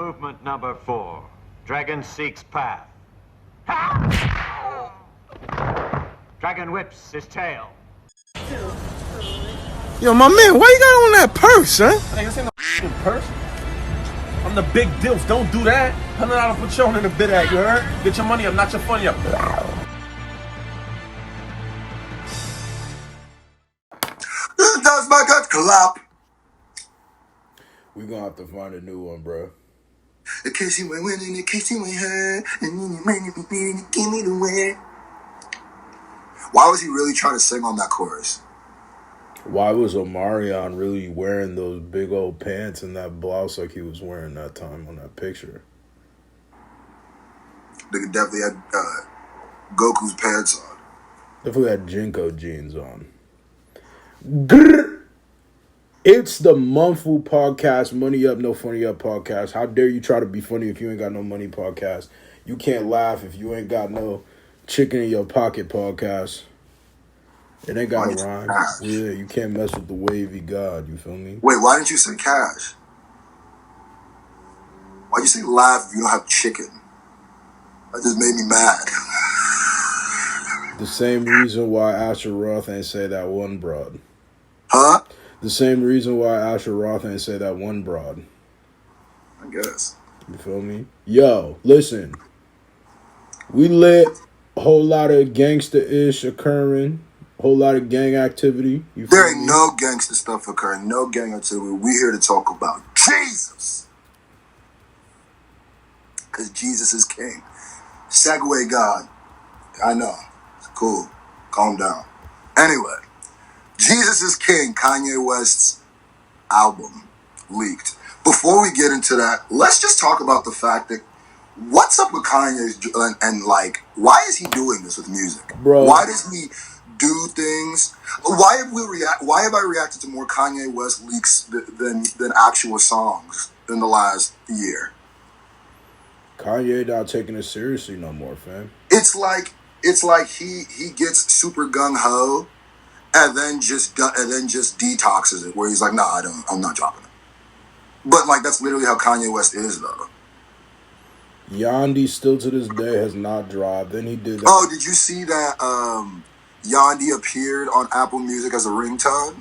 Movement number 4. Dragon seeks path. Dragon whips his tail. Yo, my man, why you got on that purse, huh? Hey, this ain't no purse. I'm the big deals. Don't do that. $100 Patron in the bid at, you heard? Get your money up, not your funny up. Does my gut clap? We gonna have to find a new one, bro. In case you ain't winning, in case you ain't heard, and you ain't give me the win. Why was he really trying to sing on that chorus? Why was Omarion really wearing those big old pants and that blouse like he was wearing that time on that picture? Nigga definitely had Goku's pants on. Definitely had Jinko jeans on. Grr. It's the Monthful Podcast, Money Up, No Funny Up podcast. How dare you try to be funny if you ain't got no money podcast? You can't laugh if you ain't got no chicken in your pocket podcast. It ain't got a rhyme. Yeah, you can't mess with the wavy god, you feel me? Wait, why didn't you say cash? Why'd you say laugh if you don't have chicken? That just made me mad. The same reason why Asher Roth ain't say that one broad. Huh? The same reason why Asher Roth ain't say that one broad. I guess. You feel me? Yo, listen. We lit. A whole lot of gangsta-ish occurring. A whole lot of gang activity. You feel There ain't me? no gangster stuff occurring. No gang activity. We here to talk about Jesus. Because Jesus is king. Segway God. I know. It's cool. Calm down. Anyway. Jesus is King, Kanye West's album leaked. Before we get into that, let's just talk about the fact that what's up with Kanye's and like, why is he doing this with music? Bro. Why does he do things? Why have I reacted to more Kanye West leaks than actual songs in the last year? Kanye not taking it seriously no more, fam. It's like he gets super gung ho. And then just detoxes it, where he's like, "Nah, I'm not dropping it." But like, that's literally how Kanye West is, though. Yandi still to this day has not dropped. Then he did that. Oh, did you see that? Yandi appeared on Apple Music as a ringtone.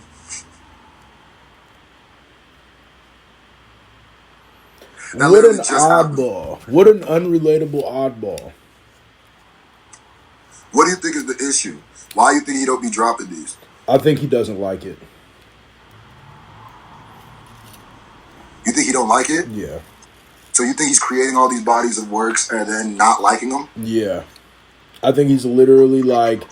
What an oddball! What an unrelatable oddball! What do you think is the issue? Why do you think he don't be dropping these? I think he doesn't like it. You think he don't like it? Yeah. So you think he's creating all these bodies of works and then not liking them? Yeah. I think he's literally like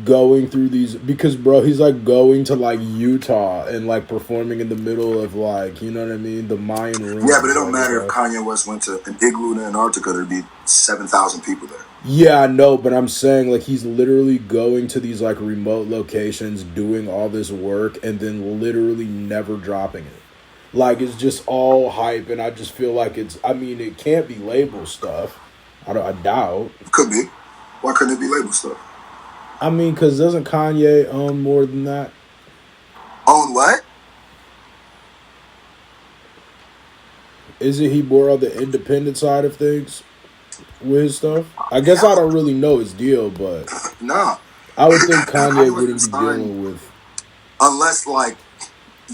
going through these because bro, he's like going to like Utah and like performing in the middle of like, you know what I mean, the Mayan ruins. Yeah, but it don't matter if Kanye West went to an igloo in Antarctica, there'd be 7,000 people there. Yeah, I know, but I'm saying like he's literally going to these like remote locations, doing all this work, and then literally never dropping it. Like it's just all hype, and I just feel like it can't be label stuff. I doubt. Could be. Why couldn't it be label stuff? I mean, because doesn't Kanye own more than that? Own what? Isn't he more on the independent side of things with his stuff? I guess I don't really know his deal, but nah. I would think Kanye wouldn't be dealing with. Unless, like,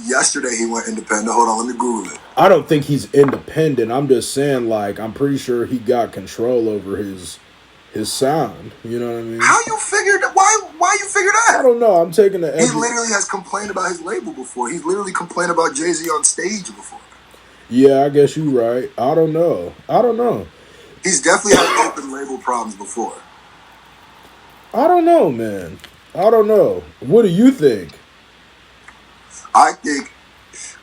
yesterday he went independent. Hold on, let me Google it. I don't think he's independent. I'm just saying, like, I'm pretty sure he got control over his sound. You know what I mean? How you figured that? Why you figured that? I don't know. I'm taking the. He literally has complained about his label before. He's literally complained about Jay-Z on stage before. Yeah, I guess you're right. I don't know. He's definitely had open label problems before. I don't know, man. I don't know. What do you think? I think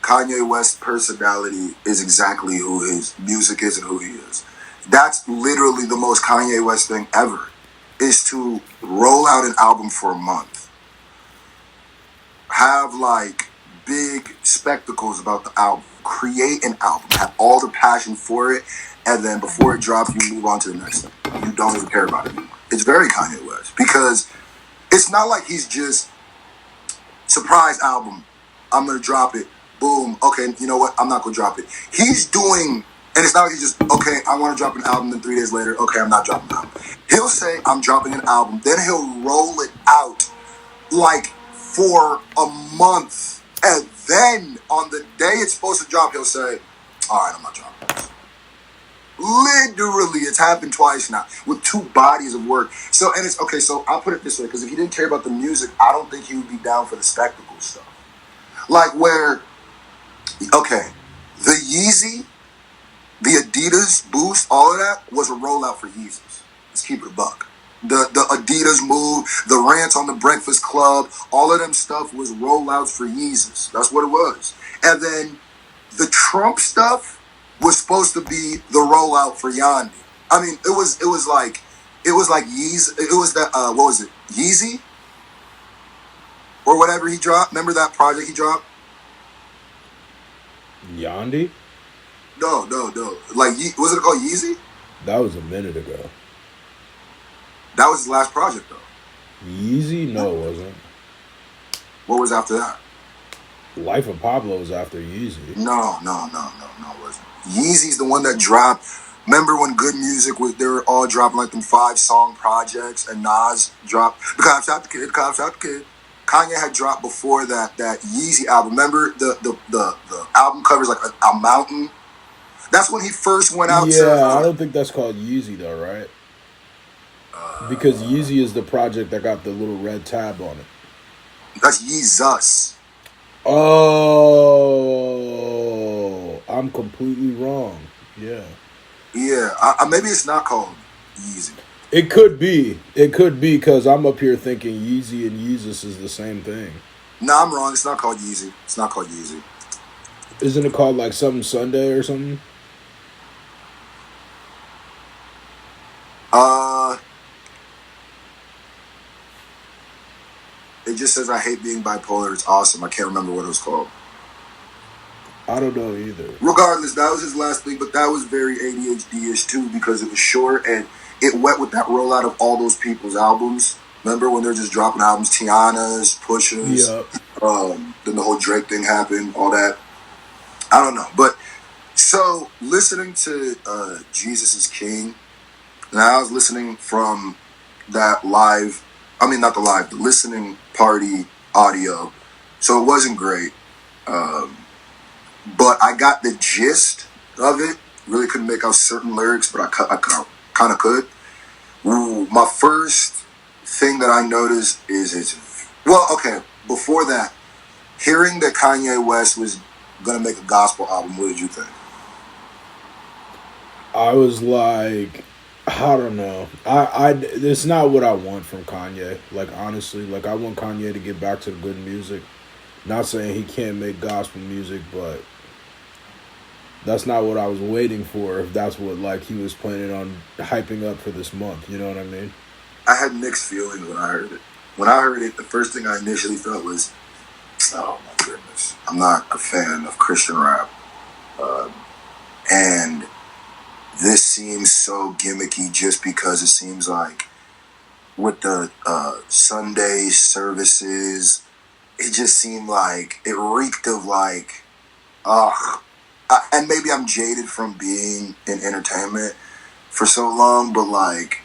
Kanye West's personality is exactly who his music is and who he is. That's literally the most Kanye West thing ever, is to roll out an album for a month. Have like big spectacles about the album. Create an album. Have all the passion for it. And then before it drops, you move on to the next thing. You don't even care about it anymore. It's very Kanye West. Because it's not like he's just, surprise album, I'm going to drop it. Boom. Okay, you know what? I'm not going to drop it. He's doing And it's not like he just, okay, I want to drop an album, then 3 days later, okay, I'm not dropping an album. He'll say, I'm dropping an album, then he'll roll it out like for a month. And then on the day it's supposed to drop, he'll say, all right, I'm not dropping this. Literally, it's happened twice now with 2 bodies of work. So, and it's, okay, so I'll put it this way, because if he didn't care about the music, I don't think he would be down for the spectacle stuff. Like where, okay, the Yeezy, the Adidas Boost, all of that was a rollout for Yeezus. Let's keep it a buck. The Adidas move, the rants on the Breakfast Club, all of them stuff was rollouts for Yeezus. That's what it was. And then the Trump stuff was supposed to be the rollout for Yandi. I mean, it was like Yeezy. It was that what was it? Yeezy or whatever he dropped. Remember that project he dropped? Yandi? No. Like, was it called Yeezy? That was a minute ago. That was his last project, though. Yeezy? No, it wasn't. What was after that? Life of Pablo was after Yeezy. No, it wasn't. Yeezy's the one that dropped. Remember when Good Music was? They were all dropping like them 5-song projects, and Nas dropped Cashapp the Kid. Kanye had dropped before that Yeezy album. Remember the album covers like a mountain. That's when he first went out. Yeah, I don't think that's called Yeezy though, right? Because Yeezy is the project that got the little red tab on it. That's Yeezus. Oh, I'm completely wrong. Yeah. Yeah, maybe it's not called Yeezy. It could be because I'm up here thinking Yeezy and Yeezus is the same thing. No, I'm wrong. It's not called Yeezy. Isn't it called like something Sunday or something? It just says I hate being bipolar. It's awesome. I can't remember what it was called. I don't know either. Regardless, that was his last thing, but that was very ADHD-ish too because it was short and it went with that rollout of all those people's albums. Remember when they're just dropping albums, Tiana's, Pusha's, Yep. Then the whole Drake thing happened, all that. I don't know, but so listening to Jesus is King, and I was listening from that live. I mean, not the live, the listening party audio. So it wasn't great. But I got the gist of it. Really couldn't make out certain lyrics, but I kind of could. Ooh, my first thing that I noticed is before that, hearing that Kanye West was going to make a gospel album, what did you think? I was like, I don't know. It's not what I want from Kanye. Like, honestly, like, I want Kanye to get back to the good music. Not saying he can't make gospel music, but that's not what I was waiting for if that's what, like, he was planning on hyping up for this month. You know what I mean? I had mixed feelings when I heard it. When I heard it, the first thing I initially felt was, oh, my goodness. I'm not a fan of Christian rap. And this seems so gimmicky just because it seems like with the Sunday services, it just seemed like it reeked of like, and maybe I'm jaded from being in entertainment for so long, but like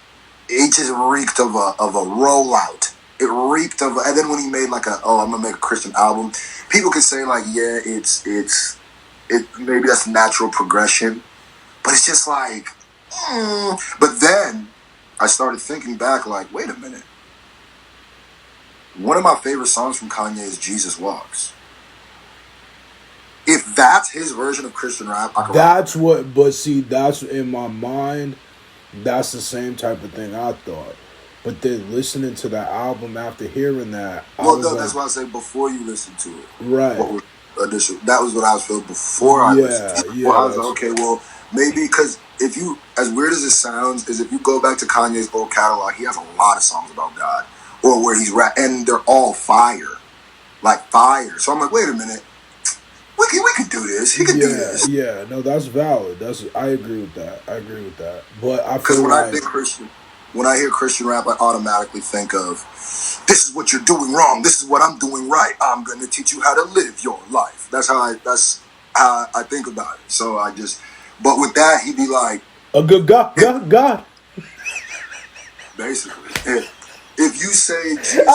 it just reeked of a rollout. It reeked of, and then when he made like I'm gonna make a Christian album, people could say like, yeah, it's maybe that's natural progression. But it's just like, But then I started thinking back like, wait a minute. One of my favorite songs from Kanye is Jesus Walks. If that's his version of Christian rap, I can That's what, but see, that's in my mind, that's the same type of thing I thought. But then listening to that album after hearing that, that's why I say before you listen to it. Right. That was what I was feeling before I listened to it. Yeah, I was like, okay, well, maybe because if you, as weird as it sounds, is if you go back to Kanye's old catalog, he has a lot of songs about God. Or where he's and they're all fire. Like fire. So I'm like, wait a minute. We can do this. He can do this. Yeah, no, that's valid. I agree with that. But I because feel when like, I think Christian, when I hear Christian rap, I automatically think of, this is what you're doing wrong. This is what I'm doing right. I'm going to teach you how to live your life. That's how I think about it. So But with that, he'd be like, a good God. basically, if you say Jesus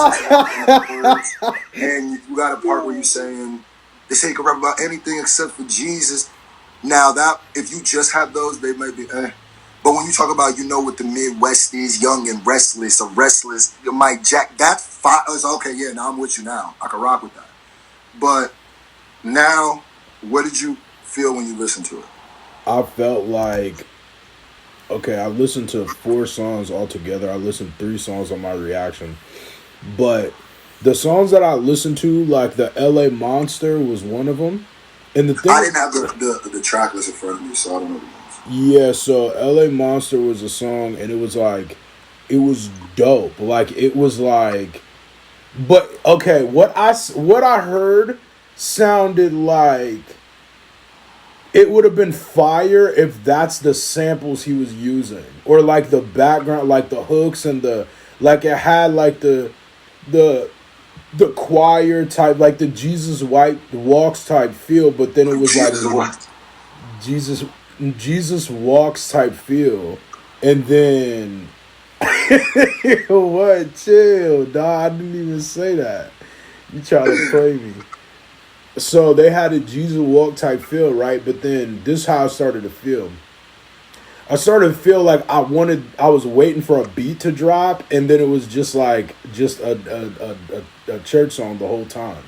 words, and you got a part where you're saying, they say you can rap about anything except for Jesus. Now that, if you just have those, they might be, But when you talk about, what the Midwest is, young and restless, Mike Jack, that's fine. It's okay, yeah, now I'm with you now. I can rock with that. But now, what did you feel when you listened to it? I felt like, okay, I listened to 4 songs altogether. I listened 3 songs on my reaction. But the songs that I listened to, like the LA Monster was one of them. And the thing, I didn't have the track list in front of me, so I don't know the names. Yeah, so LA Monster was a song, and it was like, it was dope. Like, it was like, but okay, what I heard sounded like it would have been fire if that's the samples he was using, or like the background, like the hooks and like it had like the choir type, like the Jesus Walks type feel, but then it was Jesus Walks type feel, and then what? Chill, dog. I didn't even say that. You trying to play me? So they had a Jesus Walk type feel, right? But then this is how I started to feel. I started to feel like I was waiting for a beat to drop, and then it was just a church song the whole time.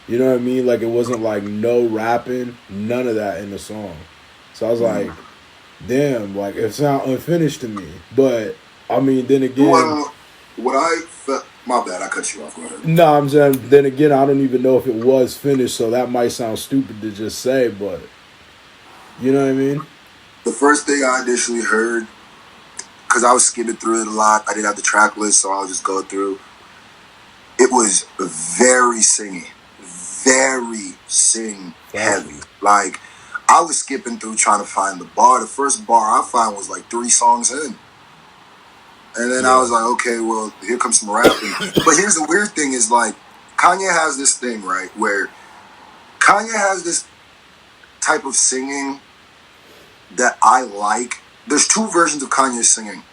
You know what I mean? Like, it wasn't like no rapping, none of that in the song. So I was like, damn, like, it sounds unfinished to me. But I mean, then again, well, what I felt, my bad, I cut you off. Go ahead. No, I'm saying, then again, I don't even know if it was finished, so that might sound stupid to just say, but you know what I mean? The first thing I initially heard, because I was skimming through it a lot, I didn't have the track list, so I'll just go through. It was very sing heavy. Like, I was skipping through trying to find the bar. The first bar I found was like 3 songs in. And then I was like, okay, well, here comes some rapping. But here's the weird thing is, like, Kanye has this thing, right, where Kanye has this type of singing that I like. There's 2 versions of Kanye singing.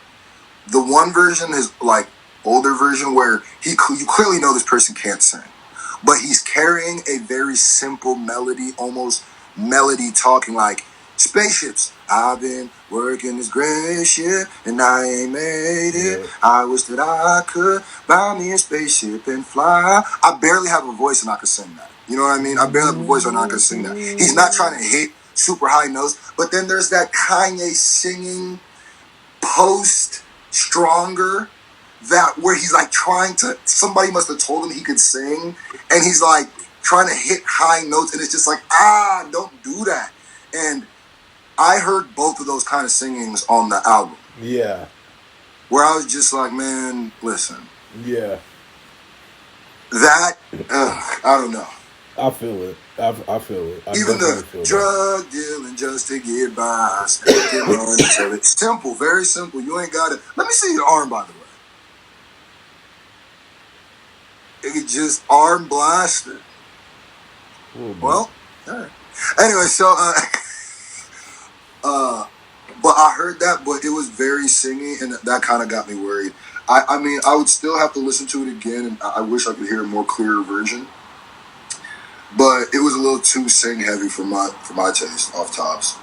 The one version is, like, older version where you clearly know this person can't sing. But he's carrying a very simple melody, almost melody talking like, spaceships. I've been working this great shit and I ain't made it. Yeah. I wish that I could buy me a spaceship and fly. I barely have a voice and I can sing that. You know what I mean? I barely have a voice and I can sing that. He's not trying to hit super high notes, but then there's that Kanye singing post stronger that where he's like trying to, somebody must have told him he could sing and he's like trying to hit high notes and it's just like, don't do that. And I heard both of those kind of singings on the album. Yeah. Where I was just like, man, listen. Yeah. That, I don't know. I feel it. I feel it. Even the drug dealing just to get by. It's simple, very simple. You ain't got it. Let me see your arm, by the way. It just arm blasted. Well, all right. Anyway, so, but I heard that, but it was very singy, and that kind of got me worried. I mean, I would still have to listen to it again, and I wish I could hear a more clearer version. But it was a little too sing heavy for my taste, off tops.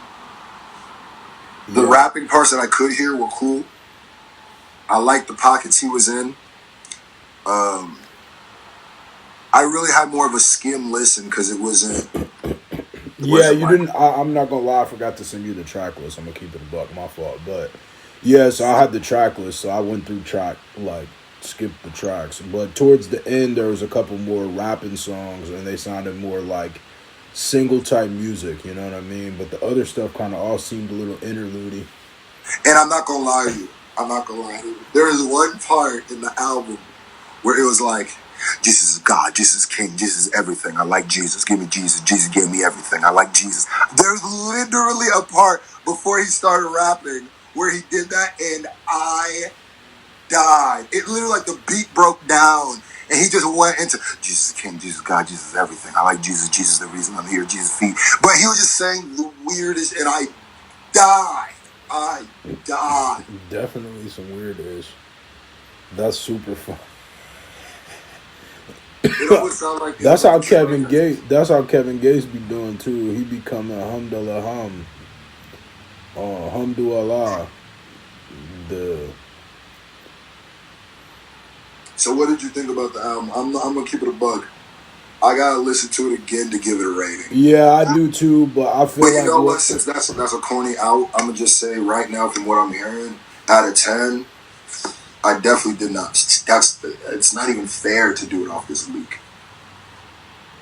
The rapping parts that I could hear were cool. I liked the pockets he was in. I really had more of a skim listen because it wasn't. Yeah, you didn't. I'm not gonna lie. I forgot to send you the track list. I'm gonna keep it a buck. My fault. But yeah, so I had the track list. So I went through skipped the tracks. But towards the end, there was a couple more rapping songs, and they sounded more like single type music. You know what I mean? But the other stuff kind of all seemed a little interlude-y. And I'm not gonna lie to you. There is one part in the album where it was like, Jesus is God, Jesus is King, Jesus is everything. I like Jesus. Give me Jesus. Jesus gave me everything. I like Jesus. There's literally a part before he started rapping where he did that and I died. It literally, like, the beat broke down and he just went into Jesus is King, Jesus is God, Jesus is everything. I like Jesus. Jesus is the reason I'm here. Jesus' feet. But he was just saying the weirdest, and died. I died. Definitely some weird ish. That's super fun. It always sounds like That's people how are trying Kevin to- Gates. That's how Kevin Gates be doing too. He be coming hamdulillah hamdulillah. The So what did you think about the album? I'm gonna keep it a bug. I gotta listen to it again to give it a rating. yeah, I do too. But I feel But you like know what? Since that's a corny out, I'm gonna just say right now, from what I'm hearing, out of 10, I definitely did not. It's not even fair to do it off this leak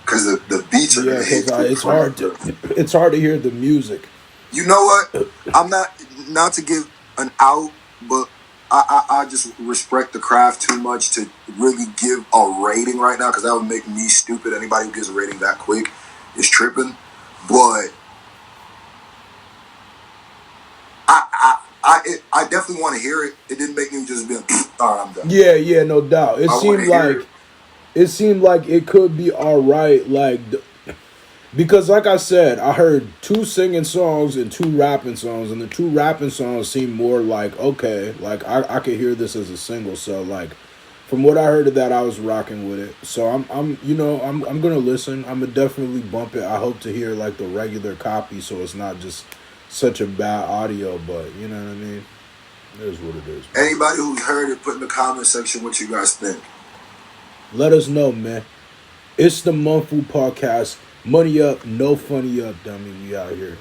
because the beats are yeah, gonna hit. because it's hard to hear the music. You know what? I'm not to give an out, but I just respect the craft too much to really give a rating right now because that would make me stupid. Anybody who gives a rating that quick is tripping. But I definitely want to hear it. It didn't make me just be like, all right, I'm done. Yeah, no doubt. It I wanna seemed hear like it seemed like it could be all right. Like because, like I said, I heard 2 singing songs and 2 rapping songs, and the 2 rapping songs seemed more like okay, like I could hear this as a single. So like, from what I heard of that, I was rocking with it. So I'm gonna listen. I'm gonna definitely bump it. I hope to hear like the regular copy, so it's not just such a bad audio. But you know what I mean. It is what it is. Anybody who's heard it, put in the comment section what you guys think. Let us know, man. It's the Monthful Podcast. Money up, no funny up, dummy. We out here.